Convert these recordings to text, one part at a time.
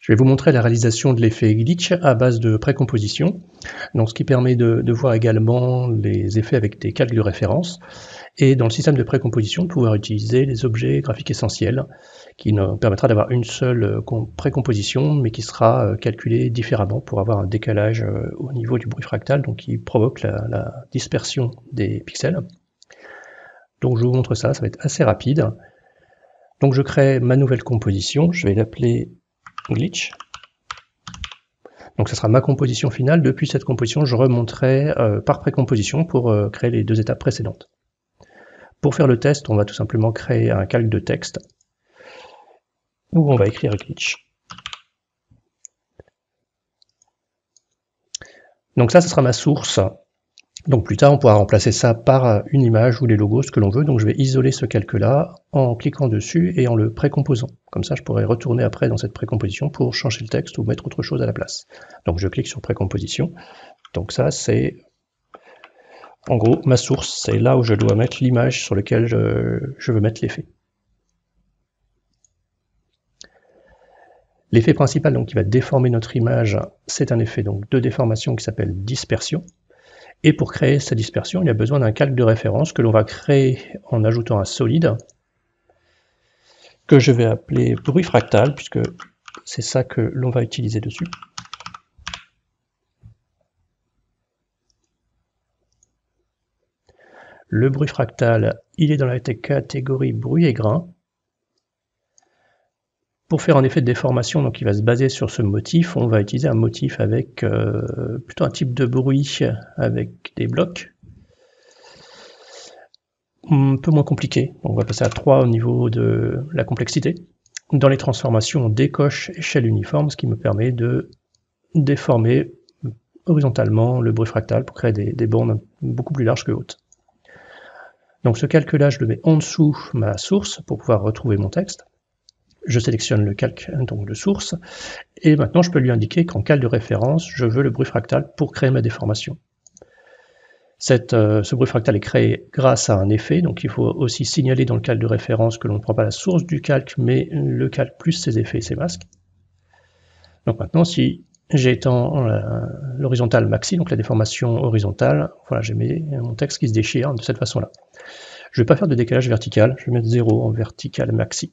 Je vais vous montrer la réalisation de l'effet glitch à base de précomposition, donc ce qui permet de voir également les effets avec des calques de référence, et dans le système de précomposition de pouvoir utiliser les objets graphiques essentiels, qui nous permettra d'avoir une seule précomposition, mais qui sera calculée différemment pour avoir un décalage au niveau du bruit fractal, donc qui provoque la dispersion des pixels. Donc je vous montre ça, ça va être assez rapide. Donc je crée ma nouvelle composition, je vais l'appeler glitch. Donc ça sera ma composition finale. Depuis cette composition, je remonterai par précomposition pour créer les deux étapes précédentes. Pour faire le test, on va tout simplement créer un calque de texte où on va écrire glitch. Donc ça, ce sera ma source. Donc plus tard, on pourra remplacer ça par une image ou les logos, ce que l'on veut. Donc je vais isoler ce calque-là en cliquant dessus et en le précomposant. Comme ça, je pourrai retourner après dans cette précomposition pour changer le texte ou mettre autre chose à la place. Donc je clique sur précomposition. Donc ça, c'est en gros ma source. C'est là où je dois mettre l'image sur laquelle je veux mettre l'effet. L'effet principal donc, qui va déformer notre image, c'est un effet donc, de déformation qui s'appelle dispersion. Et pour créer cette dispersion, il y a besoin d'un calque de référence que l'on va créer en ajoutant un solide, que je vais appeler bruit fractal, puisque c'est ça que l'on va utiliser dessus. Le bruit fractal, il est dans la catégorie bruit et grain. Pour faire un effet de déformation, donc qui va se baser sur ce motif, on va utiliser un motif avec plutôt un type de bruit avec des blocs. Un peu moins compliqué, donc on va passer à 3 au niveau de la complexité. Dans les transformations, on décoche échelle uniforme, ce qui me permet de déformer horizontalement le bruit fractal pour créer des bandes beaucoup plus larges que hautes. Donc ce calque-là, je le mets en dessous ma source pour pouvoir retrouver mon texte. Je sélectionne le calque donc de source, et maintenant je peux lui indiquer qu'en calque de référence, je veux le bruit fractal pour créer ma déformation. Ce bruit fractal est créé grâce à un effet, donc il faut aussi signaler dans le calque de référence que l'on ne prend pas la source du calque, mais le calque plus ses effets et ses masques. Donc maintenant, si j'étends l'horizontale maxi, donc la déformation horizontale, voilà, j'ai mon texte qui se déchire de cette façon-là. Je ne vais pas faire de décalage vertical, je vais mettre 0 en vertical maxi.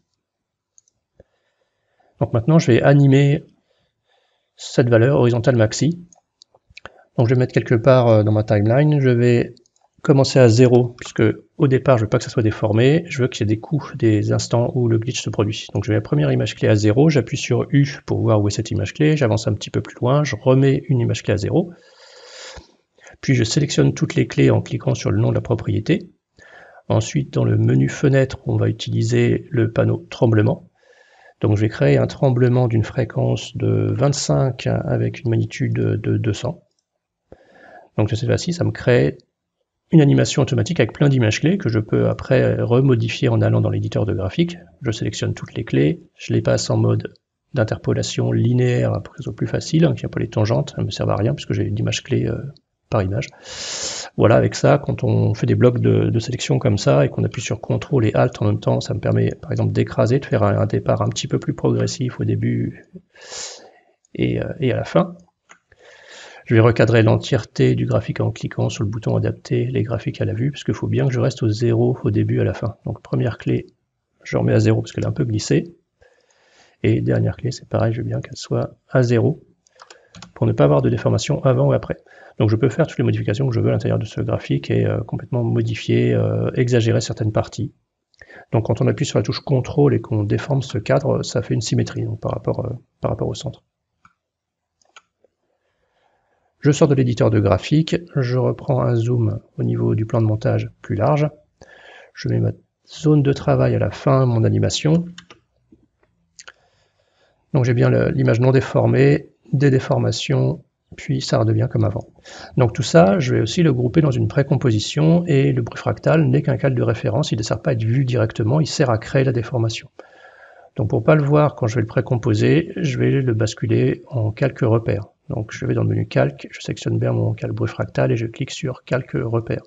Donc maintenant, je vais animer cette valeur horizontale maxi. Donc je vais mettre quelque part dans ma timeline, je vais commencer à 0, puisque au départ, je veux pas que ça soit déformé, je veux qu'il y ait des coups, des instants où le glitch se produit. Donc je mets la première image clé à 0, j'appuie sur U pour voir où est cette image clé, j'avance un petit peu plus loin, je remets une image clé à 0, puis je sélectionne toutes les clés en cliquant sur le nom de la propriété. Ensuite, dans le menu fenêtre, on va utiliser le panneau tremblement. Donc je vais créer un tremblement d'une fréquence de 25 avec une magnitude de 200. Donc cette fois-ci, ça me crée une animation automatique avec plein d'images clés que je peux après remodifier en allant dans l'éditeur de graphique. Je sélectionne toutes les clés, je les passe en mode d'interpolation linéaire pour que ce soit plus facile, qu'il n'y a pas les tangentes, elles ne me servent à rien puisque j'ai d'images clés par image. Voilà, avec ça, quand on fait des blocs de sélection comme ça et qu'on appuie sur CTRL et ALT en même temps, ça me permet par exemple d'écraser, de faire un départ un petit peu plus progressif au début et à la fin. Je vais recadrer l'entièreté du graphique en cliquant sur le bouton adapter les graphiques à la vue, parce qu'il faut bien que je reste au 0 au début et à la fin. Donc première clé, je remets à 0 parce qu'elle est un peu glissée. Et dernière clé, c'est pareil, je veux bien qu'elle soit à 0 pour ne pas avoir de déformation avant ou après. Donc je peux faire toutes les modifications que je veux à l'intérieur de ce graphique et complètement modifier, exagérer certaines parties. Donc quand on appuie sur la touche CTRL et qu'on déforme ce cadre, ça fait une symétrie donc, par rapport au centre. Je sors de l'éditeur de graphique, je reprends un zoom au niveau du plan de montage plus large. Je mets ma zone de travail à la fin de mon animation. Donc j'ai bien l'image non déformée, des déformations, puis ça redevient comme avant. Donc tout ça, je vais aussi le grouper dans une précomposition et le bruit fractal n'est qu'un calque de référence, il ne sert pas à être vu directement, il sert à créer la déformation. Donc pour ne pas le voir quand je vais le précomposer, je vais le basculer en calque repère. Donc je vais dans le menu calque, je sélectionne bien mon calque bruit fractal et je clique sur calque repère.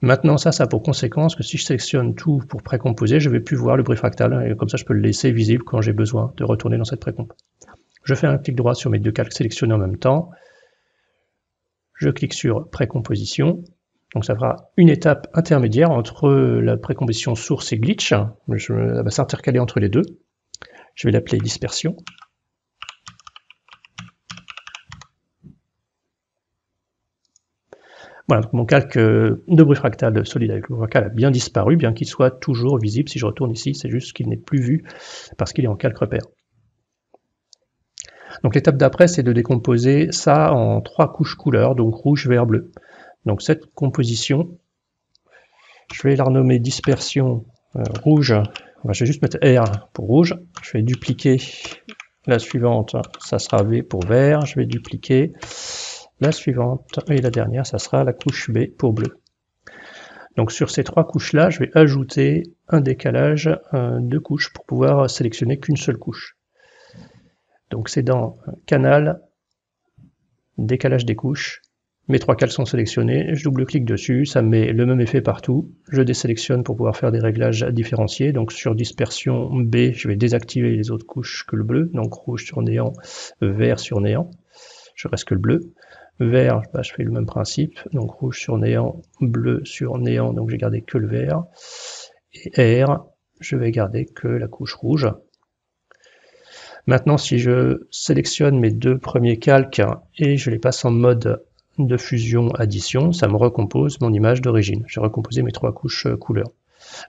Maintenant, ça a pour conséquence que si je sélectionne tout pour précomposer, je ne vais plus voir le bruit fractal, et comme ça je peux le laisser visible quand j'ai besoin de retourner dans cette précomp. Je fais un clic droit sur mes deux calques sélectionnés en même temps, je clique sur précomposition, donc ça fera une étape intermédiaire entre la précomposition source et glitch, ça va s'intercaler entre les deux. Je vais l'appeler dispersion. Voilà, donc mon calque de bruit fractal de solide avec le fractal a bien disparu, bien qu'il soit toujours visible. Si je retourne ici, c'est juste qu'il n'est plus vu parce qu'il est en calque repère. Donc l'étape d'après, c'est de décomposer ça en 3 couches couleurs, donc rouge, vert, bleu. Donc cette composition, je vais la renommer dispersion rouge. Je vais juste mettre R pour rouge. Je vais dupliquer la suivante, ça sera V pour vert. Je vais dupliquer la suivante et la dernière, ça sera la couche B pour bleu. Donc sur ces 3 couches-là, je vais ajouter un décalage de couches pour pouvoir sélectionner qu'une seule couche. Donc c'est dans Canal, décalage des couches. Mes 3 cales sont sélectionnés, je double-clique dessus, ça me met le même effet partout. Je désélectionne pour pouvoir faire des réglages différenciés. Donc sur dispersion B, je vais désactiver les autres couches que le bleu, donc rouge sur néant, vert sur néant. Je reste que le bleu. Vert, je fais le même principe, donc rouge sur néant, bleu sur néant, donc j'ai gardé que le vert. Et R, je vais garder que la couche rouge. Maintenant, si je sélectionne mes 2 premiers calques et je les passe en mode de fusion-addition, ça me recompose mon image d'origine. J'ai recomposé mes 3 couches couleurs.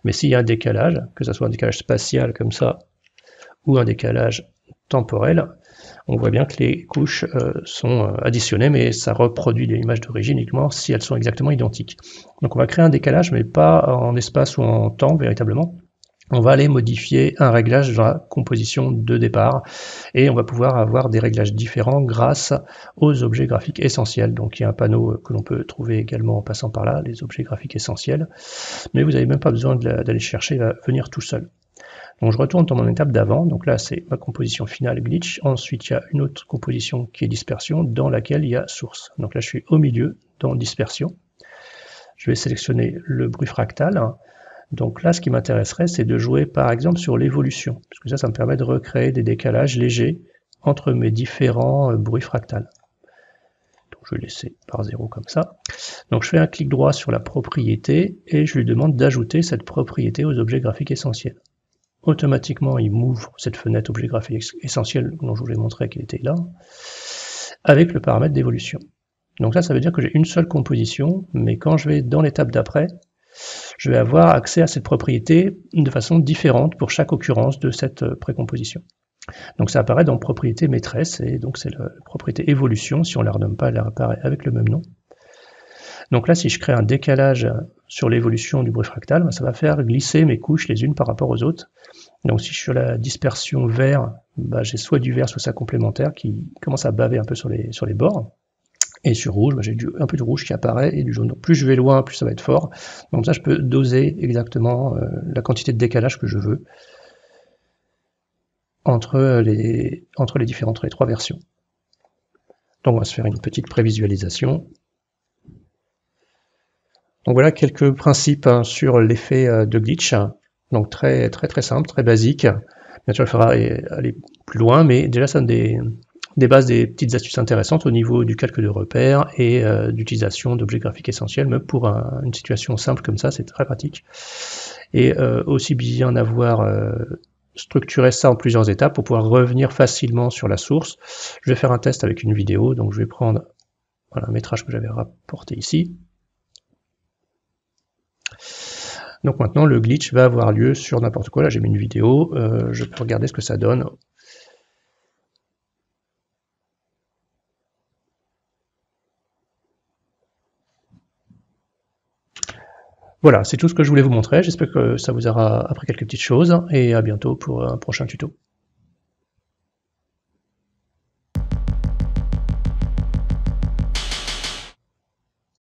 Mais s'il y a un décalage, que ce soit un décalage spatial comme ça, ou un décalage temporel, on voit bien que les couches sont additionnées, mais ça reproduit l'image d'origine uniquement si elles sont exactement identiques. Donc on va créer un décalage, mais pas en espace ou en temps véritablement. On va aller modifier un réglage dans la composition de départ et on va pouvoir avoir des réglages différents grâce aux objets graphiques essentiels. Donc il y a un panneau que l'on peut trouver également en passant par là, les objets graphiques essentiels, mais vous n'avez même pas besoin d'aller chercher, il va venir tout seul. Donc je retourne dans mon étape d'avant, donc là c'est ma composition finale glitch, ensuite il y a une autre composition qui est dispersion dans laquelle il y a source. Donc là je suis au milieu dans dispersion, je vais sélectionner le bruit fractal, donc là ce qui m'intéresserait c'est de jouer par exemple sur l'évolution, parce que ça me permet de recréer des décalages légers entre mes différents bruits fractals. Donc je vais laisser par 0 comme ça. Donc je fais un clic droit sur la propriété et je lui demande d'ajouter cette propriété aux objets graphiques essentiels. Automatiquement, il m'ouvre cette fenêtre objet graphique essentiel dont je vous ai montré qu'elle était là, avec le paramètre d'évolution. Donc là, ça veut dire que j'ai une seule composition, mais quand je vais dans l'étape d'après, je vais avoir accès à cette propriété de façon différente pour chaque occurrence de cette précomposition. Donc ça apparaît dans propriété maîtresse, et donc c'est la propriété évolution, si on ne la renomme pas, elle apparaît avec le même nom. Donc là, si je crée un décalage sur l'évolution du bruit fractal, ça va faire glisser mes couches les unes par rapport aux autres. Donc si je suis sur la dispersion vert, j'ai soit du vert, soit ça complémentaire qui commence à baver un peu sur les bords. Et sur rouge, j'ai un peu de rouge qui apparaît et du jaune. Donc plus je vais loin, plus ça va être fort. Donc ça, je peux doser exactement la quantité de décalage que je veux entre les trois versions. Donc on va se faire une petite prévisualisation. Donc voilà quelques principes sur l'effet de glitch. Donc très simple, très basique. Bien sûr, il faudra aller plus loin, mais déjà ça donne des bases, des petites astuces intéressantes au niveau du calcul de repères et d'utilisation d'objets graphiques essentiels. Mais pour une situation simple comme ça, c'est très pratique. Et aussi bien avoir structuré ça en plusieurs étapes pour pouvoir revenir facilement sur la source. Je vais faire un test avec une vidéo, donc je vais prendre un métrage que j'avais rapporté ici. Donc maintenant le glitch va avoir lieu sur n'importe quoi. Là j'ai mis une vidéo, je peux regarder ce que ça donne. Voilà, c'est tout ce que je voulais vous montrer. J'espère que ça vous aura appris quelques petites choses et à bientôt pour un prochain tuto.